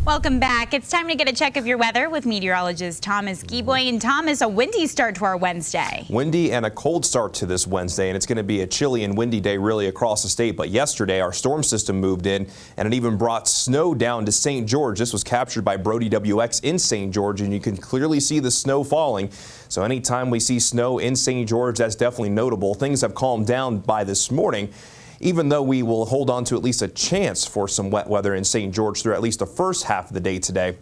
Welcome back. It's time to get a check of your weather with meteorologist Thomas Geboy. And Thomas, a windy start to our Wednesday. Windy and a cold start to this Wednesday, and it's going to be a chilly and windy day really across the state. But yesterday, our storm system moved in, and it even brought snow down to St. George. This was captured by Brody WX in St. George, and you can clearly see the snow falling. So anytime we see snow in St. George, that's definitely notable. Things have calmed down by this morning, even though we will hold on to at least a chance for some wet weather in St. George through at least the first half of the day today.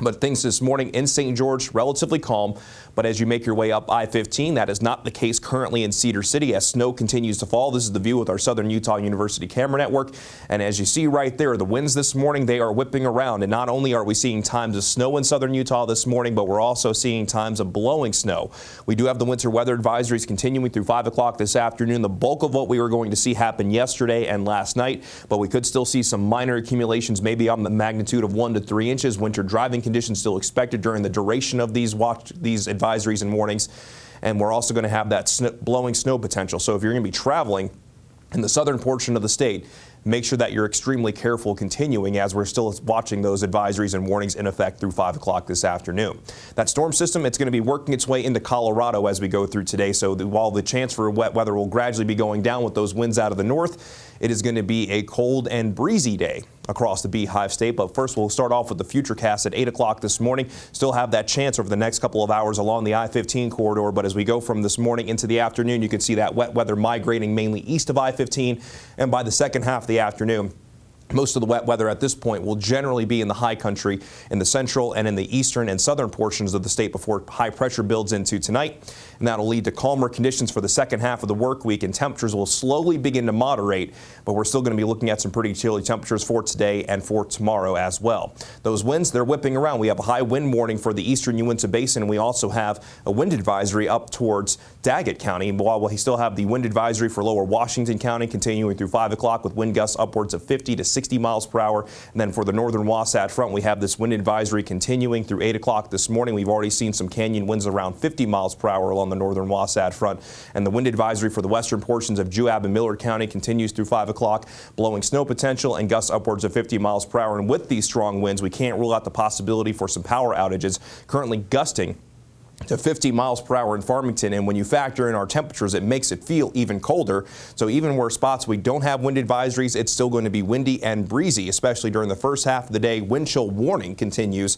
But things this morning in St. George, relatively calm. But as you make your way up I-15, that is not the case currently in Cedar City as snow continues to fall. This is the view with our Southern Utah University camera network. And as you see right there, the winds this morning, they are whipping around. And not only are we seeing times of snow in Southern Utah this morning, but we're also seeing times of blowing snow. We do have the winter weather advisories continuing through 5 o'clock this afternoon. The bulk of what we were going to see happen yesterday and last night, but we could still see some minor accumulations, maybe on the magnitude of 1 to 3 inches. Winter driving conditions still expected during the duration of these advisories and warnings, and we're also going to have that blowing snow potential. So if you're going to be traveling in the southern portion of the state, make sure that you're extremely careful continuing as we're still watching those advisories and warnings in effect through 5 o'clock this afternoon. That storm system, it's going to be working its way into Colorado as we go through today. So while the chance for wet weather will gradually be going down with those winds out of the north, it is going to be a cold and breezy day across the Beehive State. But first, we'll start off with the futurecast at 8 o'clock this morning. Still have that chance over the next couple of hours along the I-15 corridor. But as we go from this morning into the afternoon, you can see that wet weather migrating mainly east of I-15. And by the second half of the afternoon, most of the wet weather at this point will generally be in the high country in the central and in the eastern and southern portions of the state before high pressure builds into tonight. And that'll lead to calmer conditions for the second half of the work week, and temperatures will slowly begin to moderate, but we're still going to be looking at some pretty chilly temperatures for today and for tomorrow as well. Those winds, they're whipping around. We have a high wind warning for the eastern Uinta Basin, and we also have a wind advisory up towards Daggett County. While we still have the wind advisory for lower Washington County continuing through 5 o'clock with wind gusts upwards of 50 to 60 miles per hour. And then for the northern Wasatch Front, we have this wind advisory continuing through 8 o'clock this morning. We've already seen some canyon winds around 50 miles per hour along the northern Wasatch Front. And the wind advisory for the western portions of Juab and Millard County continues through 5 o'clock, blowing snow potential and gusts upwards of 50 miles per hour. And with these strong winds, we can't rule out the possibility for some power outages, currently gusting to 50 miles per hour in Farmington. And when you factor in our temperatures, it makes it feel even colder. So even where spots we don't have wind advisories, it's still going to be windy and breezy, especially during the first half of the day. Wind chill warning continues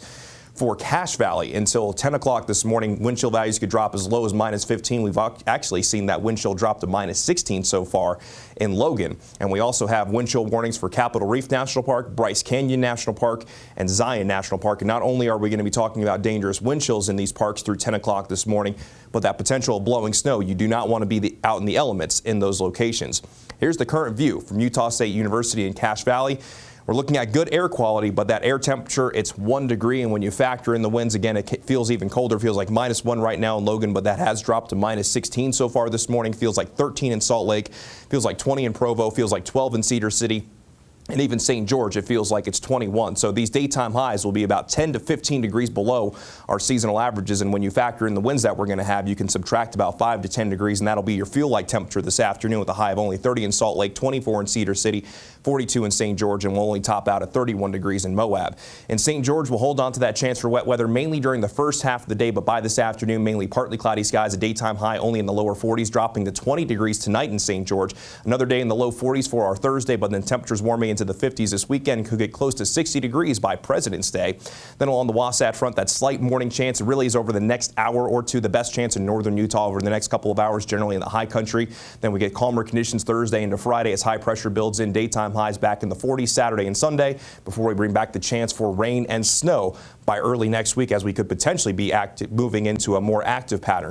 for Cache Valley until 10 o'clock this morning. Wind chill values could drop as low as -15. We've actually seen that wind chill drop to -16 so far in Logan. And we also have wind chill warnings for Capitol Reef National Park, Bryce Canyon National Park, and Zion National Park. And not only are we going to be talking about dangerous wind chills in these parks through 10 o'clock this morning, but that potential of blowing snow. You do not want to be out in the elements in those locations. Here's the current view from Utah State University in Cache Valley. We're looking at good air quality, but that air temperature, it's 1 degree. And when you factor in the winds, again, it feels even colder. It feels like -1 right now in Logan, but that has dropped to -16 so far this morning. Feels like 13 in Salt Lake, feels like 20 in Provo, feels like 12 in Cedar City. And even St. George, it feels like it's 21. So these daytime highs will be about 10 to 15 degrees below our seasonal averages. And when you factor in the winds that we're going to have, you can subtract about 5 to 10 degrees, and that'll be your feel-like temperature this afternoon with a high of only 30 in Salt Lake, 24 in Cedar City, 42 in St. George, and we'll only top out at 31 degrees in Moab. In St. George, we'll hold on to that chance for wet weather mainly during the first half of the day, but by this afternoon, mainly partly cloudy skies, a daytime high only in the lower 40s, dropping to 20 degrees tonight in St. George. Another day in the low 40s for our Thursday, but then temperatures warming into the 50s this weekend. Could get close to 60 degrees by President's Day. Then along the Wasatch Front, that slight morning chance really is over the next hour or two. The best chance in northern Utah over the next couple of hours, generally in the high country. Then we get calmer conditions Thursday into Friday as high pressure builds in. Daytime highs back in the 40s Saturday and Sunday before we bring back the chance for rain and snow by early next week as we could potentially be moving into a more active pattern.